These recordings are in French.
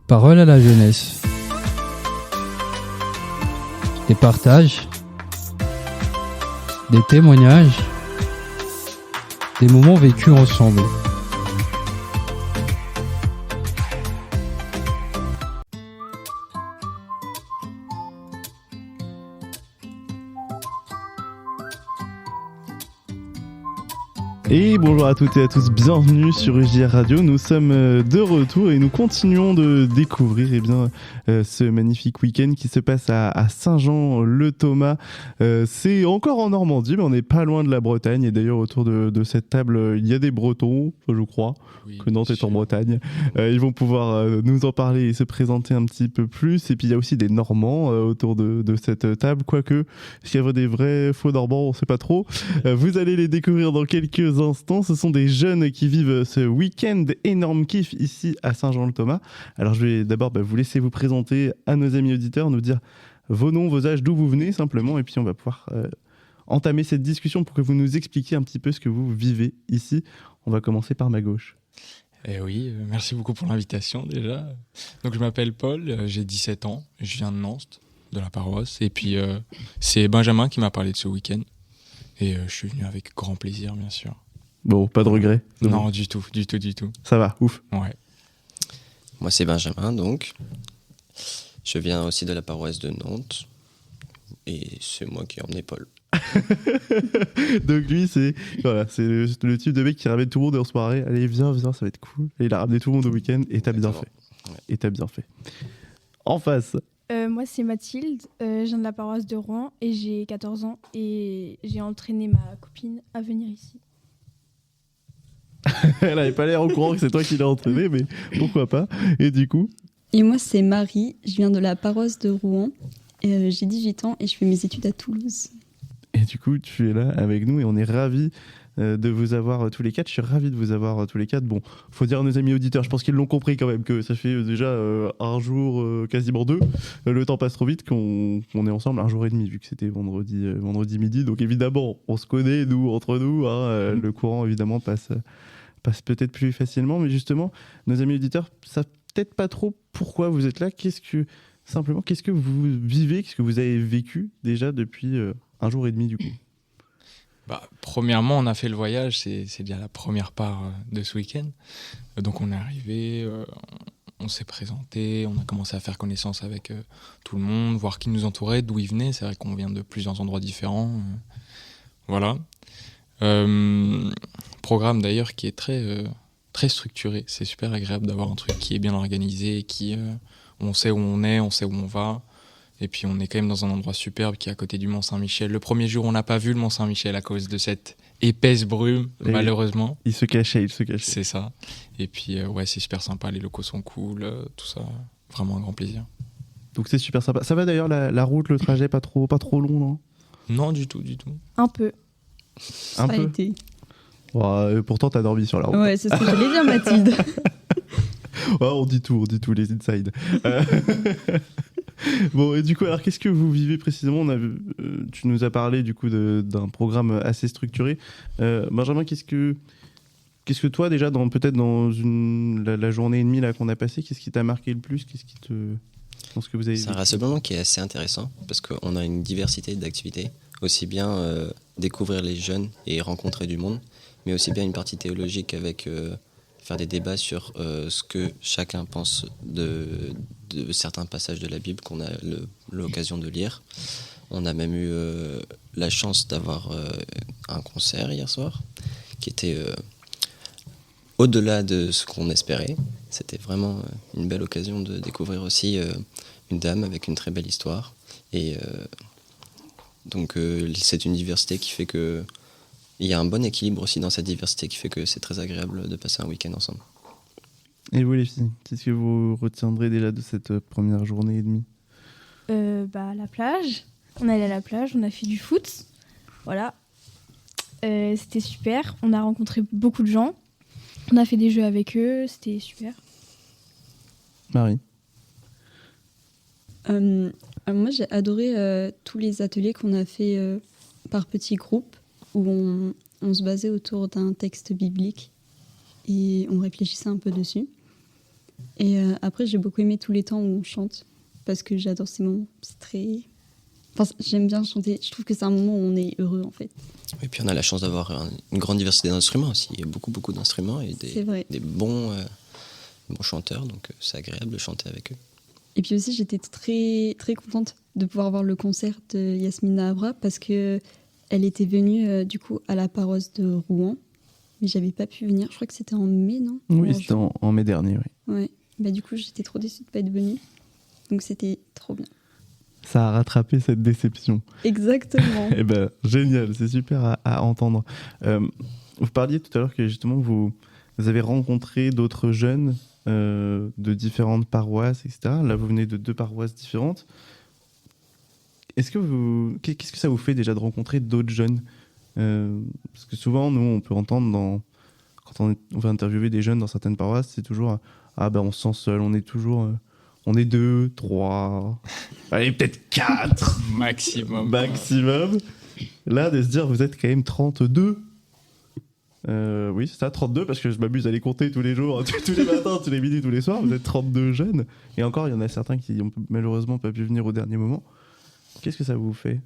Parole à la jeunesse. Des partages, des témoignages, des moments vécus ensemble. Et bonjour à toutes et à tous, bienvenue sur UJR Radio. Nous sommes de retour et nous continuons de découvrir ce magnifique week-end qui se passe à Saint-Jean-le-Thomas. C'est encore en Normandie, mais on n'est pas loin de la Bretagne. Et d'ailleurs, autour de cette table, il y a des Bretons, je crois, que Nantes est en Bretagne. Ils vont pouvoir nous en parler et se présenter un petit peu plus. Et puis, il y a aussi des Normands autour de cette table. Quoique, s'il y a des vrais faux Normands, on ne sait pas trop. Vous allez les découvrir dans quelques instants. Ce sont des jeunes qui vivent ce week-end énorme kiff ici à Saint-Jean-le-Thomas. Alors je vais d'abord vous laisser vous présenter à nos amis auditeurs, nous dire vos noms, vos âges, d'où vous venez simplement, et puis on va pouvoir entamer cette discussion pour que vous nous expliquiez un petit peu ce que vous vivez ici. On va commencer par ma gauche. Eh oui, merci beaucoup pour l'invitation déjà. Donc je m'appelle Paul, j'ai 17 ans, je viens de Nantes, de la paroisse, et puis c'est Benjamin qui m'a parlé de ce week-end. Et je suis venu avec grand plaisir, bien sûr. Bon, pas de regret? Non, du tout. Ça va, ouf. Ouais. Moi, c'est Benjamin, donc. Je viens aussi de la paroisse de Nantes. Et c'est moi qui ai emmené Paul. Donc lui, c'est le type de mec qui ramène tout le monde en soirée. Allez, viens, ça va être cool. Et il a ramené tout le monde au week-end et t'as bien fait. Ouais. Et t'as bien fait. En face. Moi, c'est Mathilde, je viens de la paroisse de Rouen et j'ai 14 ans et j'ai entraîné ma copine à venir ici. Elle n'avait pas l'air au courant que c'est toi qui l'as entraîné, mais pourquoi pas. Et du coup? Et moi, c'est Marie, je viens de la paroisse de Rouen, j'ai 18 ans et je fais mes études à Toulouse. Et du coup, tu es là avec nous et on est ravis de vous avoir tous les quatre. Je suis ravi de vous avoir tous les quatre. Bon, faut dire à nos amis auditeurs, je pense qu'ils l'ont compris quand même, que ça fait déjà un jour, quasiment deux. Le temps passe trop vite qu'on est ensemble un jour et demi, vu que c'était vendredi midi. Donc évidemment, on se connaît, nous, entre nous. Le courant, évidemment, passe peut-être plus facilement. Mais justement, nos amis auditeurs savent peut-être pas trop pourquoi vous êtes là. Qu'est-ce que vous vivez, qu'est-ce que vous avez vécu déjà depuis un jour et demi, du coup? Premièrement, on a fait le voyage, c'est déjà la première part de ce week-end. Donc on est arrivé, on s'est présenté, on a commencé à faire connaissance avec tout le monde, voir qui nous entourait, d'où ils venaient. C'est vrai qu'on vient de plusieurs endroits différents. Voilà. Programme d'ailleurs qui est très structuré. C'est super agréable d'avoir un truc qui est bien organisé, on sait où on est, on sait où on va. Et puis on est quand même dans un endroit superbe qui est à côté du Mont-Saint-Michel. Le premier jour, on n'a pas vu le Mont-Saint-Michel à cause de cette épaisse brume, malheureusement. Il se cachait. C'est ça. Et puis c'est super sympa, les locaux sont cool, tout ça, vraiment un grand plaisir. Donc c'est super sympa. Ça va d'ailleurs, la route, le trajet, pas trop long, non? Non, du tout. Un peu. Ça a été. Pourtant, t'as dormi sur la route. Ouais, c'est ce que j'allais dire, Mathilde. On dit tout, les insides. Bon, et du coup, alors qu'est-ce que vous vivez précisément? Tu nous as parlé du coup d'un programme assez structuré. Benjamin, qu'est-ce que toi déjà, peut-être dans la journée et demie là qu'on a passée, qu'est-ce qui t'a marqué le plus? Dans ce que vous avez C'est un rassemblement qui est assez intéressant parce qu'on a une diversité d'activités, aussi bien découvrir les jeunes et rencontrer du monde, mais aussi bien une partie théologique avec faire des débats sur ce que chacun pense de certains passages de la Bible qu'on a l'occasion de lire. On a même eu la chance d'avoir un concert hier soir qui était au-delà de ce qu'on espérait. C'était vraiment une belle occasion de découvrir aussi une dame avec une très belle histoire. Et donc c'est une diversité qui fait que il y a un bon équilibre aussi dans cette diversité qui fait que c'est très agréable de passer un week-end ensemble. Et vous les filles, qu'est-ce que vous retiendrez déjà de cette première journée et demie? La plage. On est allé à la plage, on a fait du foot. Voilà. C'était super. On a rencontré beaucoup de gens. On a fait des jeux avec eux. C'était super. Marie? Moi, j'ai adoré tous les ateliers qu'on a fait par petits groupes où on se basait autour d'un texte biblique et on réfléchissait un peu dessus. Et après, j'ai beaucoup aimé tous les temps où on chante, parce que j'adore ces moments. C'est très... Enfin, j'aime bien chanter. Je trouve que c'est un moment où on est heureux, en fait. Et puis on a la chance d'avoir une grande diversité d'instruments aussi. Il y a beaucoup d'instruments et C'est vrai. des bons chanteurs, donc c'est agréable de chanter avec eux. Et puis aussi, j'étais très, très contente de pouvoir voir le concert de Yasmina Abra, parce que elle était venue, du coup, à la paroisse de Rouen. Mais j'avais pas pu venir. Je crois que c'était en mai, non? Oui, En c'était juin. en mai dernier, oui. Ouais. Bah, du coup, j'étais trop déçue de pas être venue. Donc c'était trop bien. Ça a rattrapé cette déception. Exactement. Eh ben, génial, c'est super à entendre. Vous parliez tout à l'heure que justement vous avez rencontré d'autres jeunes de différentes paroisses, etc. Là, vous venez de 2 paroisses différentes. Qu'est-ce que ça vous fait déjà de rencontrer d'autres jeunes parce que souvent, nous, on peut entendre quand on va interviewer des jeunes dans certaines paroisses, c'est toujours on se sent seul, on est toujours on est 2, 3, allez peut-être 4 Maximum. maximum. Là, de se dire, vous êtes quand même 32. Oui, c'est ça, 32, parce que je m'amuse à les compter tous les jours, tous les matins, tous les midis, tous les soirs. Vous êtes 32 jeunes. Et encore, il y en a certains qui ont malheureusement pas pu venir au dernier moment. Qu'est-ce que ça vous fait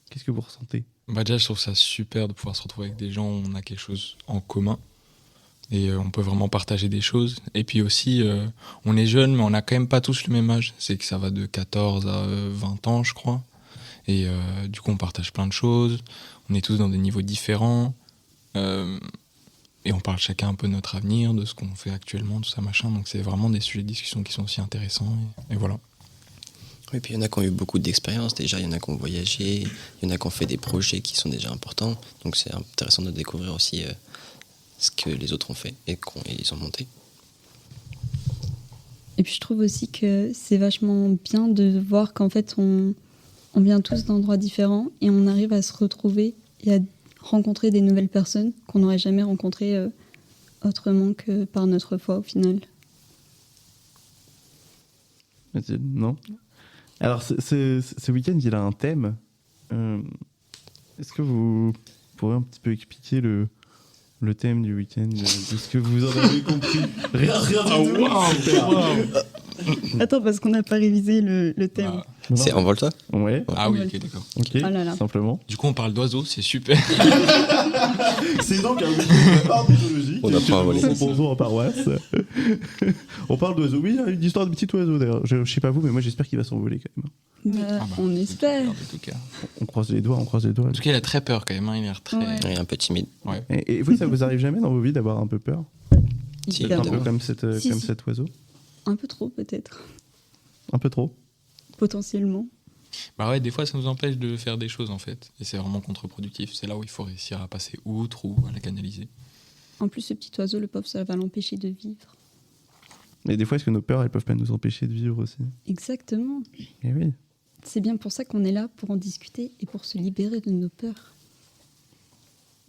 Qu'est-ce que vous ressentez? Bah déjà, je trouve ça super de pouvoir se retrouver avec des gens où on a quelque chose en commun. Et on peut vraiment partager des choses. Et puis aussi, on est jeunes, mais on n'a quand même pas tous le même âge. C'est que ça va de 14 à 20 ans, je crois. Et du coup, on partage plein de choses. On est tous dans des niveaux différents. Et on parle chacun un peu de notre avenir, de ce qu'on fait actuellement, tout ça, machin. Donc c'est vraiment des sujets de discussion qui sont aussi intéressants. Et voilà. Oui, puis il y en a qui ont eu beaucoup d'expérience déjà, il y en a qui ont voyagé, il y en a qui ont fait des projets qui sont déjà importants. Donc c'est intéressant de découvrir aussi ce que les autres ont fait et ils ont monté. Et puis je trouve aussi que c'est vachement bien de voir qu'en fait on vient tous d'endroits différents et on arrive à se retrouver et à rencontrer des nouvelles personnes qu'on n'aurait jamais rencontrées autrement que par notre foi au final. Non. Alors, ce week-end, il a un thème. Est-ce que vous pourrez un petit peu expliquer le thème du week-end, de ce que vous en avez compris? Rien du tout. Attends, parce qu'on n'a pas révisé le thème. Ah. Non, C'est Envole-toi. Ouais, Ah oui, ok, d'accord. ok, Oh là là. simplement. Du coup, on parle d'oiseaux, c'est super. C'est donc un week-end ornithologique. On apprend à voler. Bonjour en paroisse. On parle d'oiseaux. Oui, il y a une histoire de petit oiseau d'ailleurs. Je sais pas vous, mais moi j'espère qu'il va s'envoler quand même. Bah, Ah bah, on espère. En tout cas. On croise les doigts, on croise les doigts. En tout cas, il a très peur quand même. Hein. Il a l'air très. Ouais. Et un peu timide. Et vous, ça vous arrive jamais dans vos vies d'avoir un peu peur? Si, D'être un peu Évidemment. comme Si, comme si. cet oiseau? Un peu trop peut-être, Un peu trop? potentiellement. Bah ouais, des fois, ça nous empêche de faire des choses en fait. Et c'est vraiment contre-productif. C'est là où il faut réussir à passer outre ou à la canaliser. En plus, ce petit oiseau, le pauvre, ça va l'empêcher de vivre. Mais des fois, est-ce que nos peurs, elles peuvent pas nous empêcher de vivre aussi? Exactement. Eh oui. C'est bien pour ça qu'on est là, pour en discuter et pour se libérer de nos peurs.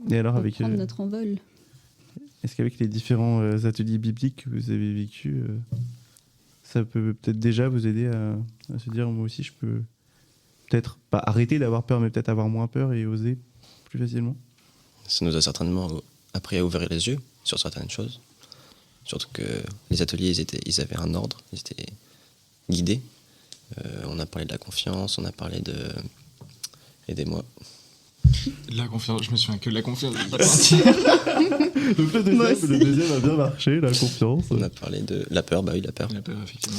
Et alors, Pour avec, prendre notre envol. est-ce qu'avec les différents ateliers bibliques que vous avez vécus, ça peut peut-être déjà vous aider à se dire, moi aussi, je peux peut-être pas arrêter d'avoir peur, mais peut-être avoir moins peur et oser plus facilement? Ça nous a certainement appris à ouvrir les yeux sur certaines choses. Surtout que les ateliers, ils avaient un ordre, ils étaient guidés. On a parlé de la confiance, on a parlé de... Aidez-moi. La confiance, je me souviens que de la confiance. Donc Moi aussi. le deuxième a bien marché, la confiance. On a parlé de la peur, bah oui, la peur. La peur, effectivement.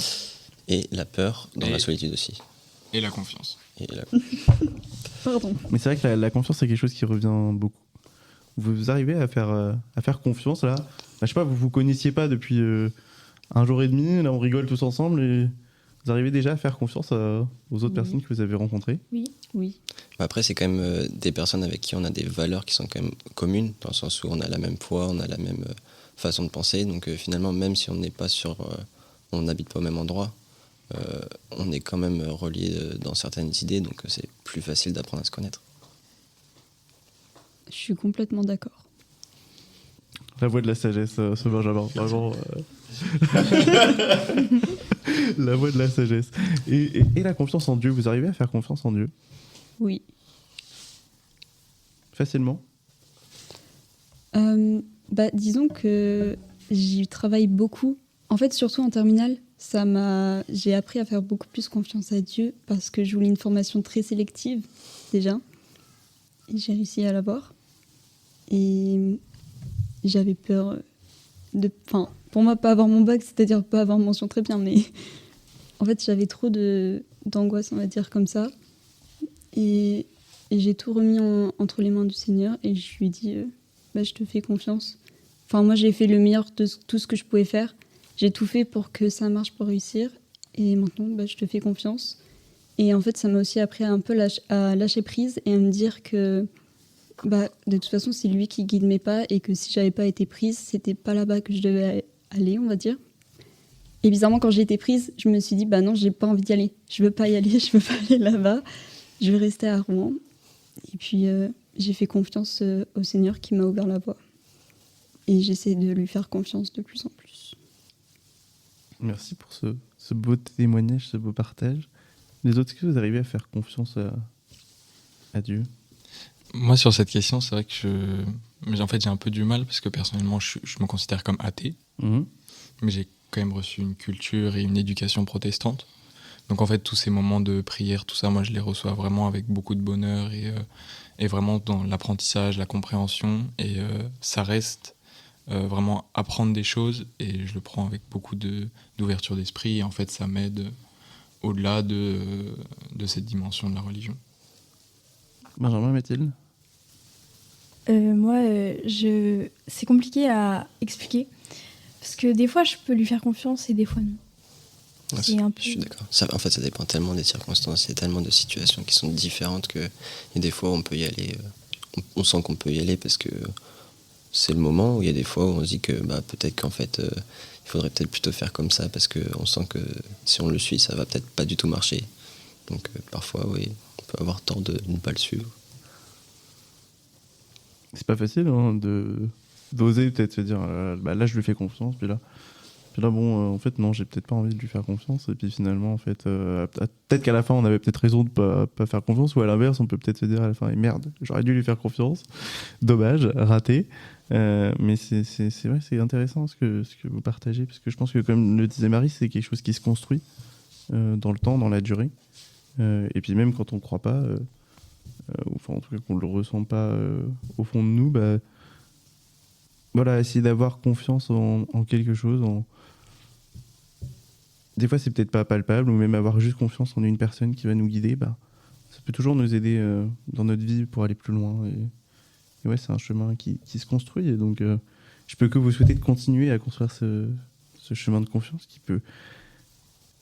Et la peur dans Et- la solitude aussi. Et la confiance. Et la... Pardon. Mais c'est vrai que la confiance, c'est quelque chose qui revient beaucoup. Vous arrivez à faire confiance, là? Bah, je sais pas, vous connaissiez pas depuis un jour et demi, là on rigole tous ensemble, et vous arrivez déjà à faire confiance aux autres Oui. personnes que vous avez rencontrées? Oui. Bah après, c'est quand même des personnes avec qui on a des valeurs qui sont quand même communes, dans le sens où on a la même foi, on a la même façon de penser. Donc finalement, même si on n'est pas on n'habite pas au même endroit, on est quand même reliés dans certaines idées, donc c'est plus facile d'apprendre à se connaître. Je suis complètement d'accord. La voix de la sagesse, ce Benjamin, vraiment. La voix de la sagesse. Et la confiance en Dieu, vous arrivez à faire confiance en Dieu Oui. facilement? Disons que j'y travaille beaucoup En fait, surtout en terminale, j'ai appris à faire beaucoup plus confiance à Dieu parce que je voulais une formation très sélective déjà. Et j'ai réussi à l'avoir. Et j'avais peur Enfin, pour moi, pas avoir mon bac, c'est-à-dire pas avoir mention très bien, mais en fait, j'avais trop d'angoisse, on va dire, comme ça. Et j'ai tout remis entre les mains du Seigneur et je lui ai dit, je te fais confiance. Enfin, moi, j'ai fait le meilleur de tout ce que je pouvais faire. J'ai tout fait pour que ça marche, pour réussir. Et maintenant, je te fais confiance. Et en fait, ça m'a aussi appris à un peu à lâcher prise et à me dire que de toute façon, c'est lui qui guide mes pas et que si j'avais pas été prise, c'était pas là-bas que je devais aller, on va dire. Et bizarrement, quand j'ai été prise, je me suis dit, non, j'ai pas envie d'y aller. Je veux pas y aller, je veux pas aller là-bas. Je vais rester à Rouen. Et puis, j'ai fait confiance au Seigneur qui m'a ouvert la voie. Et j'essaie de lui faire confiance de plus en plus. Merci pour ce beau témoignage, ce beau partage. Les autres, est-ce que vous arrivez à faire confiance à Dieu ? Moi, sur cette question, c'est vrai que j'ai un peu du mal parce que personnellement, je me considère comme athée. Mais j'ai quand même reçu une culture et une éducation protestante. Donc en fait, tous ces moments de prière, tout ça, moi, je les reçois vraiment avec beaucoup de bonheur et vraiment dans l'apprentissage, la compréhension. Et ça reste vraiment apprendre des choses et je le prends avec beaucoup d'ouverture d'esprit. Et en fait, ça m'aide au-delà de cette dimension de la religion. Benjamin, Mathilde ? Moi, c'est compliqué à expliquer. Parce que des fois, je peux lui faire confiance et des fois, non. Je suis d'accord. En fait, ça dépend tellement des circonstances. Il y a tellement de situations qui sont différentes que et des fois, on peut y aller. On sent qu'on peut y aller parce que c'est le moment. Où il y a des fois où on se dit que peut-être qu'en fait, il faudrait peut-être plutôt faire comme ça parce qu'on sent que si on le suit, ça va peut-être pas du tout marcher. Donc parfois, oui, on peut avoir tort de ne pas le suivre. C'est pas facile d'oser peut-être se dire là je lui fais confiance, puis là bon en fait non, j'ai peut-être pas envie de lui faire confiance, et puis finalement en fait peut-être qu'à la fin on avait peut-être raison de pas faire confiance, ou à l'inverse on peut peut-être se dire à la fin merde, j'aurais dû lui faire confiance, dommage, raté. Mais c'est vrai, c'est intéressant ce que vous partagez, parce que je pense que comme le disait Marie, c'est quelque chose qui se construit dans le temps, dans la durée, et puis même quand on croit pas, enfin en tout cas qu'on le ressent pas au fond de nous, essayer d'avoir confiance en quelque chose, des fois c'est peut-être pas palpable, ou même avoir juste confiance en une personne qui va nous guider, ça peut toujours nous aider dans notre vie pour aller plus loin, et ouais, c'est un chemin qui se construit, et donc je peux que vous souhaiter de continuer à construire ce chemin de confiance qui peut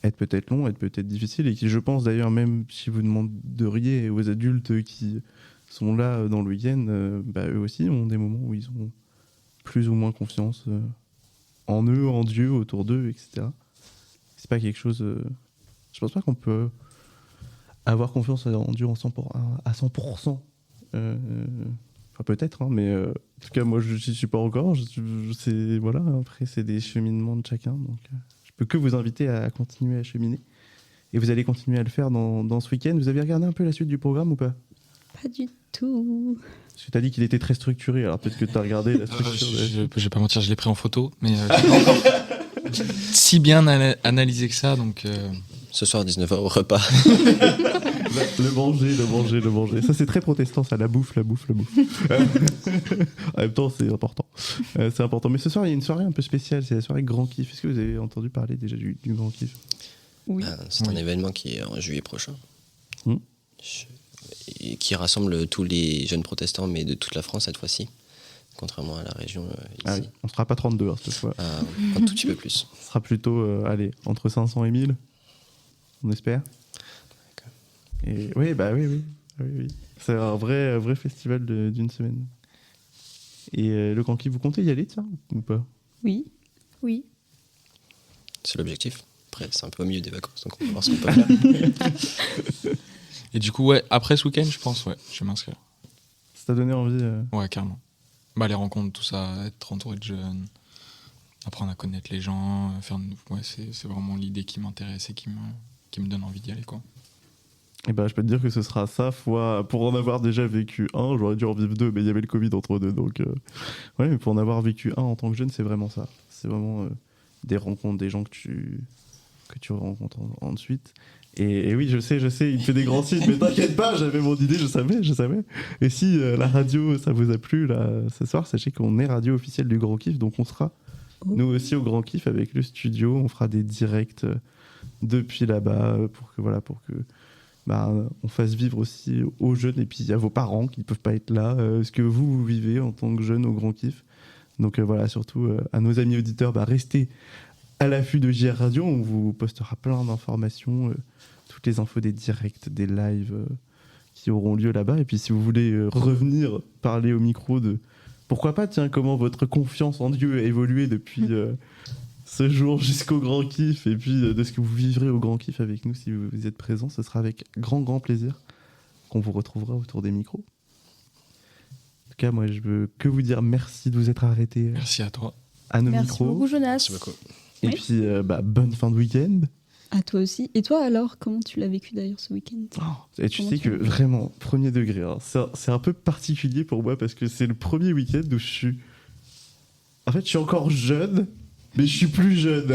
être peut-être long, être peut-être difficile, et qui, je pense d'ailleurs, même si vous demanderiez aux adultes qui sont là dans le week-end, eux aussi ont des moments où ils ont plus ou moins confiance en eux, en Dieu, autour d'eux, etc. C'est pas quelque chose... je pense pas qu'on peut avoir confiance en Dieu à 100%. Enfin peut-être, mais en tout cas moi je n'y suis pas encore. Après c'est des cheminements de chacun, donc... Je peux que vous inviter à continuer à cheminer. Et vous allez continuer à le faire dans ce week-end. Vous avez regardé un peu la suite du programme ou pas ? Pas du tout. Parce que tu as dit qu'il était très structuré, alors peut-être que tu as regardé la structure. Je vais pas mentir, je l'ai pris en photo, mais j'ai pas encore si bien analysé que ça. Donc, Ce soir, 19h au repas. Le manger. Ça, c'est très protestant, ça, la bouffe. En même temps, c'est important. C'est important. Mais ce soir, il y a une soirée un peu spéciale, c'est la soirée Grand Kiff. Est-ce que vous avez entendu parler déjà du Grand Kiff ? Oui. C'est un événement qui est en juillet prochain. Mmh. Et qui rassemble tous les jeunes protestants, mais de toute la France cette fois-ci. Contrairement à la région ici. Ah oui. On ne sera pas 32 cette fois. Un tout petit peu plus. Ce sera plutôt, entre 500 et 1000. On espère. Et oui. C'est un vrai festival d'une semaine. Et le Grand Kiff, vous comptez y aller, ça, ou pas ? Oui. C'est l'objectif. Après, c'est un peu au milieu des vacances, donc on va voir ce qu'on peut faire. Et du coup, ouais, après ce week-end, je pense, je vais m'inscrire. Ça t'a donné envie Ouais, carrément. Les rencontres, tout ça, être entouré de jeunes, apprendre à connaître les gens, c'est vraiment l'idée qui m'intéresse et qui me donne envie d'y aller, quoi. Et je peux te dire que ce sera ça fois... Pour en avoir déjà vécu un, j'aurais dû en vivre deux, mais il y avait le Covid entre deux, donc... mais pour en avoir vécu un en tant que jeune, c'est vraiment ça. C'est vraiment des rencontres, des gens que tu rencontres ensuite. Et oui, je sais, il me fait des grands signes, mais t'inquiète pas, j'avais mon idée, je savais. Et si la radio, ça vous a plu là, ce soir, sachez qu'on est radio officielle du Grand Kiff, donc on sera nous aussi au Grand Kiff avec le studio, on fera des directs depuis là-bas pour que on fasse vivre aussi aux jeunes et puis à vos parents qui ne peuvent pas être là, ce que vous vivez en tant que jeunes au Grand Kiff. Donc voilà, surtout à nos amis auditeurs, restez à l'affût de JR Radio, on vous postera plein d'informations, toutes les infos des directs, des lives qui auront lieu là-bas. Et puis si vous voulez revenir parler au micro de pourquoi pas, comment votre confiance en Dieu a évolué depuis ce jour jusqu'au Grand Kiff, et puis de ce que vous vivrez au Grand Kiff avec nous si vous êtes présents, ce sera avec grand plaisir qu'on vous retrouvera autour des micros. En tout cas, moi je veux que vous dire merci de vous être arrêtés Merci à toi. à nos Merci micros. beaucoup, Jonas. Merci beaucoup. Et Oui. puis bonne fin de week-end. À toi aussi. Et toi alors, comment tu l'as vécu d'ailleurs ce week-end? Et tu Comment sais tu que l'as vraiment, premier degré, c'est un peu particulier pour moi parce que c'est le premier week-end où je suis encore jeune, mais je suis plus jeune.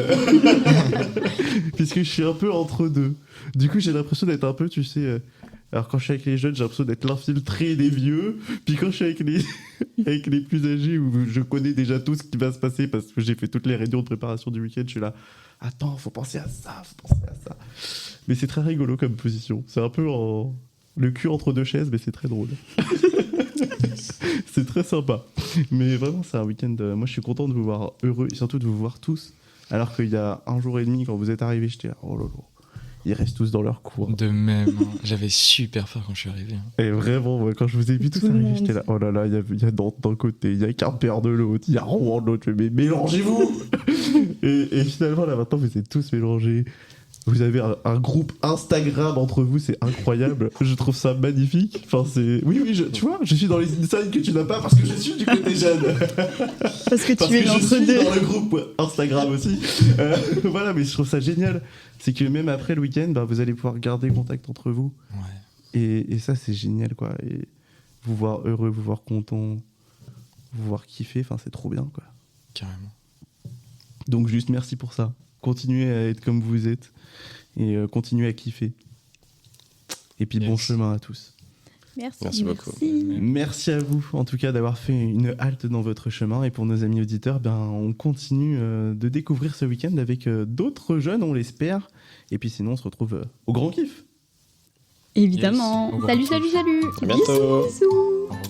Puisque je suis un peu entre deux. Du coup, j'ai l'impression d'être un peu, alors quand je suis avec les jeunes, j'ai l'impression d'être l'infiltré des vieux. Puis quand je suis avec les plus âgés, où je connais déjà tout ce qui va se passer parce que j'ai fait toutes les réunions de préparation du week-end, je suis là, attends, faut penser à ça. Mais c'est très rigolo comme position. C'est un peu le cul entre deux chaises, mais c'est très drôle. C'est très sympa. Mais vraiment, c'est un week-end. Moi, je suis content de vous voir heureux et surtout de vous voir tous. Alors qu'il y a 1 jour et demi, quand vous êtes arrivés, j'étais là, oh là là. Ils restent tous dans leur cours. De même, hein. J'avais super peur quand je suis arrivé. Hein. Et vraiment, moi, quand je vous ai vu tous Tout le arriver, monde. j'étais là, oh là là, il y a Nantes d'un côté, il y a Quimper de l'autre, il y a Rouen de l'autre, mais mélangez-vous. et finalement, là, maintenant, vous êtes tous mélangés. Vous avez un groupe Instagram entre vous, c'est incroyable. Je trouve ça magnifique. Enfin, c'est... Oui, tu vois, je suis dans les insights que tu n'as pas parce que je suis du côté jeune. Parce que Parce tu es que je entre suis deux. dans le groupe Instagram aussi. Voilà, mais je trouve ça génial. C'est que même après le week-end, vous allez pouvoir garder contact entre vous. Ouais. Et ça, c'est génial, quoi. Et vous voir heureux, vous voir content, vous voir kiffer, enfin, c'est trop bien, quoi. Carrément. Donc juste merci pour ça. Continuez à être comme vous êtes et continuez à kiffer. Et puis bon Yes. chemin à tous. Merci beaucoup. Merci à vous, en tout cas, d'avoir fait une halte dans votre chemin. Et pour nos amis auditeurs, on continue de découvrir ce week-end avec d'autres jeunes, on l'espère. Et puis sinon, on se retrouve au Grand Kiff. Évidemment. Yes. Au revoir. Salut. À bientôt. Bisous. Au revoir.